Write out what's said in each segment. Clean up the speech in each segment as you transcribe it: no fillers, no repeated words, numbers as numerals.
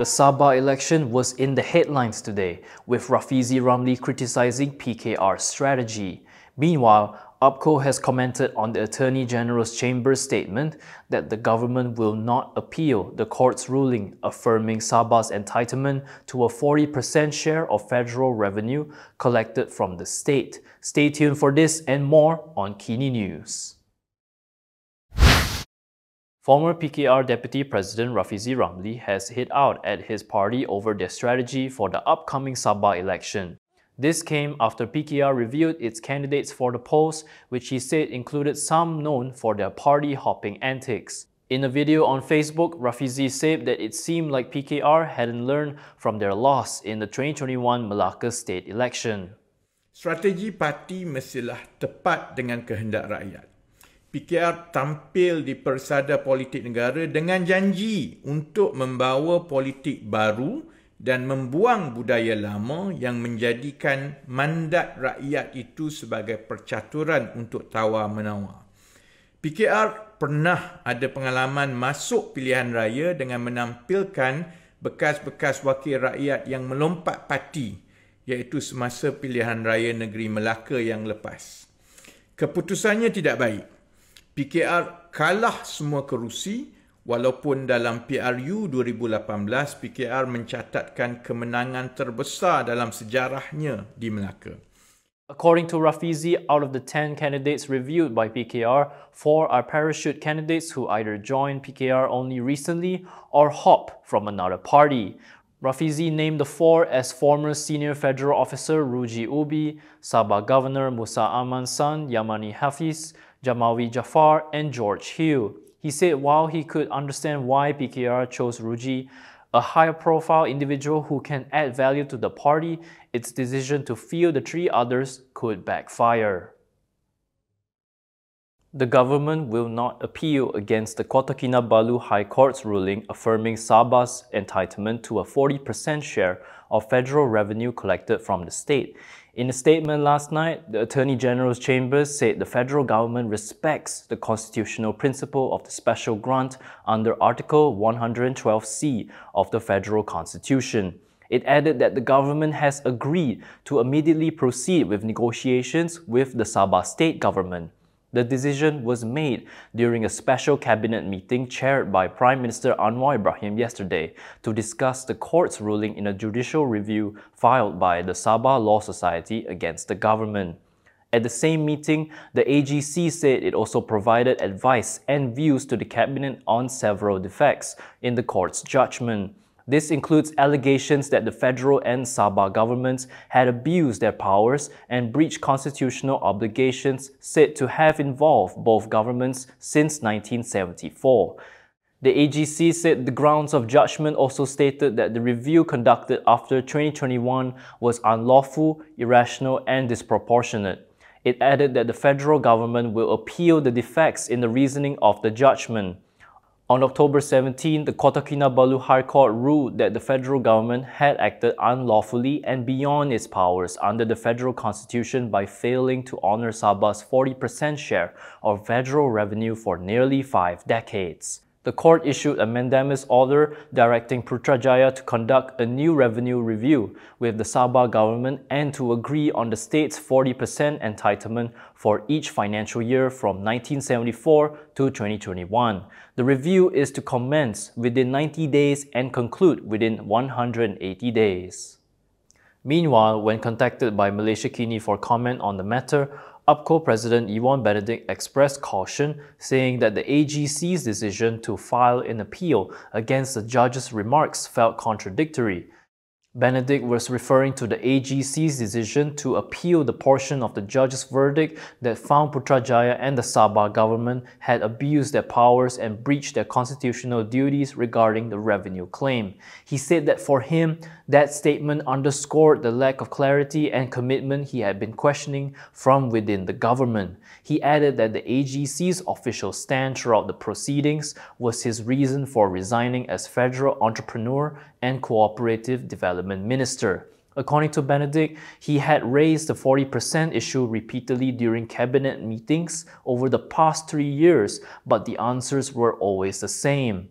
The Sabah election was in the headlines today, with Rafizi Ramli criticizing PKR's strategy. Meanwhile, Upko has commented on the Attorney General's Chamber's statement that the government will not appeal the court's ruling affirming Sabah's entitlement to a 40% share of federal revenue collected from the state. Stay tuned for this and more on KiniNews. Former PKR Deputy President Rafizi Ramli has hit out at his party over their strategy for the upcoming Sabah election. This came after PKR revealed its candidates for the polls, which he said included some known for their party-hopping antics. In a video on Facebook, Rafizi said that it seemed like PKR hadn't learned from their loss in the 2021 Malacca state election. Strategi parti mestilah tepat dengan kehendak rakyat. PKR tampil di persada politik negara dengan janji untuk membawa politik baru dan membuang budaya lama yang menjadikan mandat rakyat itu sebagai percaturan untuk tawar-menawar. PKR pernah ada pengalaman masuk pilihan raya dengan menampilkan bekas-bekas wakil rakyat yang melompat parti, iaitu semasa pilihan raya negeri Malacca yang lepas. Keputusannya tidak baik. PKR kalah semua kerusi walaupun dalam PRU 2018 PKR mencatatkan kemenangan terbesar dalam sejarahnya di Malacca. According to Rafizi, out of the 10 candidates reviewed by PKR, 4 are parachute candidates who either joined PKR only recently or hop from another party. Rafizi named the 4 as former senior federal officer Ruji Ubi, Sabah Governor Musa Aman's son Yamani Hafiz, Jamawi Jafar, and George Hill. He said while he could understand why PKR chose Ruji, a high-profile individual who can add value to the party, its decision to field the 3 others could backfire. The government will not appeal against the Kota Kinabalu High Court's ruling affirming Sabah's entitlement to a 40% share of federal revenue collected from the state. In a statement last night, the Attorney General's Chambers said the federal government respects the constitutional principle of the special grant under Article 112C of the Federal Constitution. It added that the government has agreed to immediately proceed with negotiations with the Sabah state government. The decision was made during a special cabinet meeting chaired by Prime Minister Anwar Ibrahim yesterday to discuss the court's ruling in a judicial review filed by the Sabah Law Society against the government. At the same meeting, the AGC said it also provided advice and views to the cabinet on several defects in the court's judgment. This includes allegations that the federal and Sabah governments had abused their powers and breached constitutional obligations said to have involved both governments since 1974. The AGC said the grounds of judgment also stated that the review conducted after 2021 was unlawful, irrational, and disproportionate. It added that the federal government will appeal the defects in the reasoning of the judgment. On October 17, the Kota Kinabalu High Court ruled that the federal government had acted unlawfully and beyond its powers under the federal constitution by failing to honor Sabah's 40% share of federal revenue for nearly 5 decades. The court issued a mandamus order directing Putrajaya to conduct a new revenue review with the Sabah government and to agree on the state's 40% entitlement for each financial year from 1974 to 2021. The review is to commence within 90 days and conclude within 180 days. Meanwhile, when contacted by Malaysia Kini for comment on the matter, Upko President Ewon Benedick expressed caution, saying that the AGC's decision to file an appeal against the judge's remarks felt contradictory. Benedick was referring to the AGC's decision to appeal the portion of the judge's verdict that found Putrajaya and the Sabah government had abused their powers and breached their constitutional duties regarding the revenue claim. He said that for him, that statement underscored the lack of clarity and commitment he had been questioning from within the government. He added that the AGC's official stand throughout the proceedings was his reason for resigning as Federal Entrepreneur and Cooperative Development Minister. According to Benedick, he had raised the 40% issue repeatedly during cabinet meetings over the past 3 years, but the answers were always the same.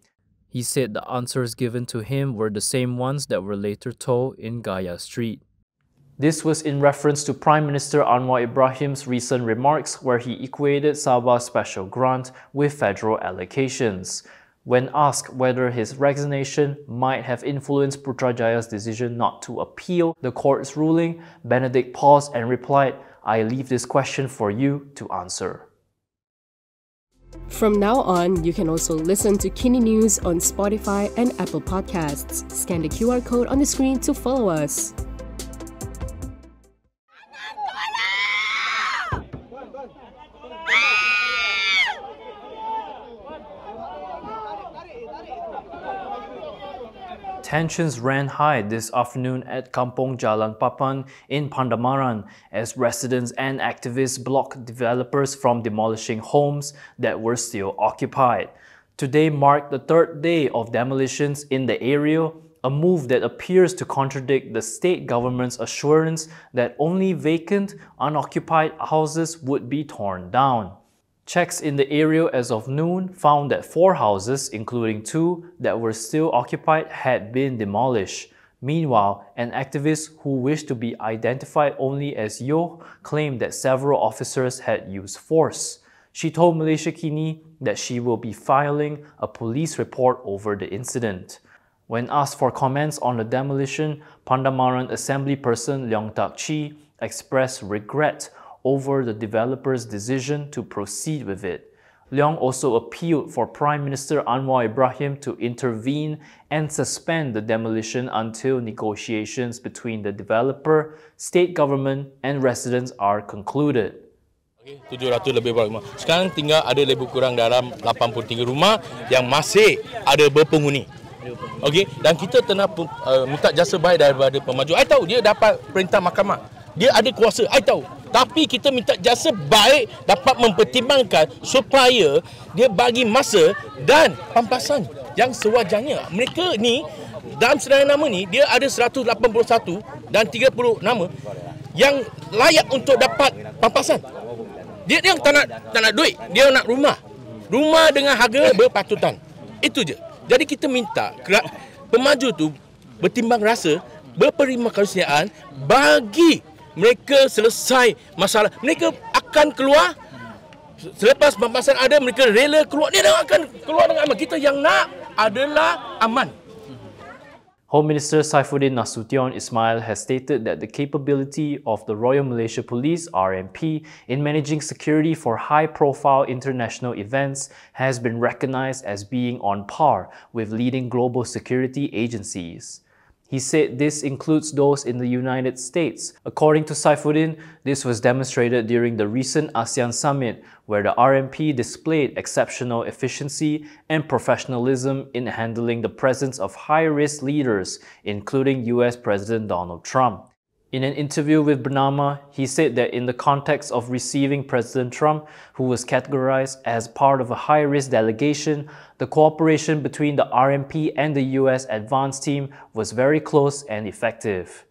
He said the answers given to him were the same ones that were later told in Gaya Street. This was in reference to Prime Minister Anwar Ibrahim's recent remarks where he equated Sabah's special grant with federal allocations. When asked whether his resignation might have influenced Putrajaya's decision not to appeal the court's ruling, Benedick paused and replied, "I leave this question for you to answer." From now on, you can also listen to KiniNews on Spotify and Apple Podcasts. Scan the QR code on the screen to follow us. Tensions ran high this afternoon at Kampong Jalan Papan in Pandamaran as residents and activists blocked developers from demolishing homes that were still occupied. Today marked the third day of demolitions in the area, a move that appears to contradict the state government's assurance that only vacant, unoccupied houses would be torn down. Checks in the area as of noon found that 4 houses, including 2 that were still occupied, had been demolished. Meanwhile, an activist who wished to be identified only as Yo claimed that several officers had used force. She told Malaysia Kini that she will be filing a police report over the incident. When asked for comments on the demolition, Pandamaran Assembly person Leong Tak Chi expressed regret over the developer's decision to proceed with it. Leong also appealed for Prime Minister Anwar Ibrahim to intervene and suspend the demolition until negotiations between the developer, state government and residents are concluded. 700 lebih rumah. Sekarang tinggal ada lebih kurang dalam 83 rumah yang masih ada berpenghuni. Okey, dan kita kena minta jasa baik daripada pemaju. I tahu dia dapat perintah mahkamah. Dia ada kuasa, I tahu. Tapi kita minta jasa baik dapat mempertimbangkan supaya dia bagi masa dan pampasan yang sewajarnya. Mereka ni dalam senarai nama ni dia ada 181 dan 30 nama yang layak untuk dapat pampasan. Dia tak nak duit, dia nak rumah. Rumah dengan harga berpatutan. Itu je. Jadi kita minta pemaju tu bertimbang rasa, berperiksa bagi mereka selesai masalah. Mereka akan keluar selepas pampasan ada, mereka rela keluar. Dia akan keluar dengan aman. Kita yang nak adalah aman. Home Minister Saifuddin Nasution Ismail has stated that the capability of the Royal Malaysia Police (RMP) in managing security for high-profile international events has been recognized as being on par with leading global security agencies. He said this includes those in the United States. According to Saifuddin, this was demonstrated during the recent ASEAN summit, where the RMP displayed exceptional efficiency and professionalism in handling the presence of high-risk leaders, including US President Donald Trump. In an interview with Bernama, he said that in the context of receiving President Trump, who was categorized as part of a high-risk delegation, the cooperation between the RMP and the US advance team was very close and effective.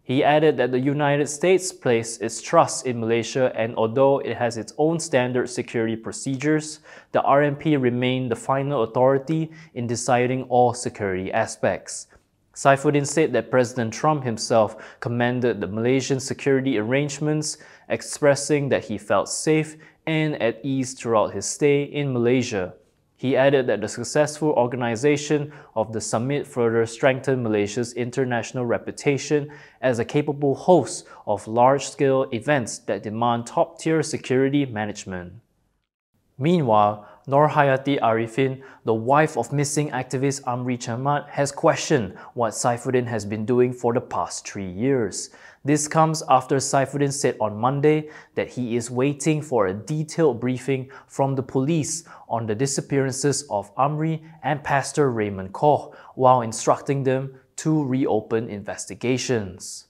He added that the United States placed its trust in Malaysia, and although it has its own standard security procedures, the RMP remained the final authority in deciding all security aspects. Saifuddin said that President Trump himself commended the Malaysian security arrangements, expressing that he felt safe and at ease throughout his stay in Malaysia. He added that the successful organization of the summit further strengthened Malaysia's international reputation as a capable host of large-scale events that demand top-tier security management. Meanwhile, Nur Hayati Arifin, the wife of missing activist Amri Chamat, has questioned what Saifuddin has been doing for the past 3 years. This comes after Saifuddin said on Monday that he is waiting for a detailed briefing from the police on the disappearances of Amri and Pastor Raymond Koh, while instructing them to reopen investigations.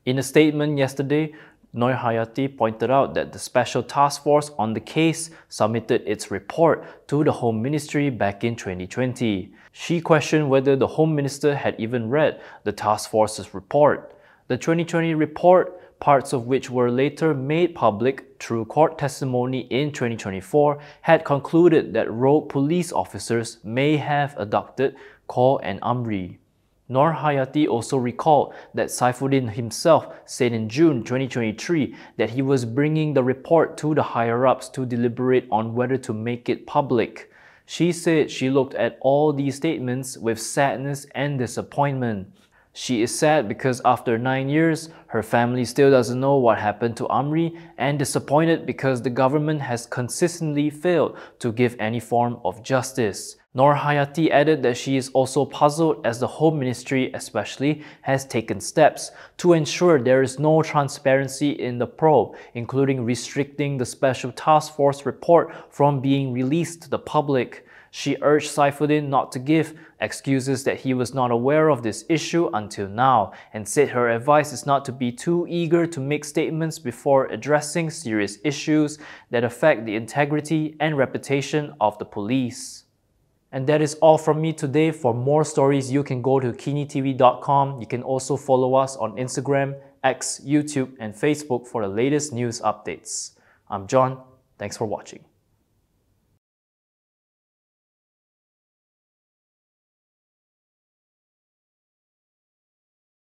In a statement yesterday, Nur Hayati pointed out that the Special Task Force on the case submitted its report to the Home Ministry back in 2020. She questioned whether the Home Minister had even read the Task Force's report. The 2020 report parts of which were later made public through court testimony in 2024, had concluded that rogue police officers may have abducted Kaur and Amri. Nur Hayati also recalled that Saifuddin himself said in June 2023 that he was bringing the report to the higher-ups to deliberate on whether to make it public. She said she looked at all these statements with sadness and disappointment. She is sad because after 9 years, her family still doesn't know what happened to Amri, and disappointed because the government has consistently failed to give any form of justice. Nur Hayati added that she is also puzzled as the Home Ministry especially has taken steps to ensure there is no transparency in the probe, including restricting the Special Task Force report from being released to the public. She urged Saifuddin not to give excuses that he was not aware of this issue until now, and said her advice is not to be too eager to make statements before addressing serious issues that affect the integrity and reputation of the police. And that is all from me today. For more stories, you can go to KiniTV.com. You can also follow us on Instagram, X, YouTube, and Facebook for the latest news updates. I'm John. Thanks for watching.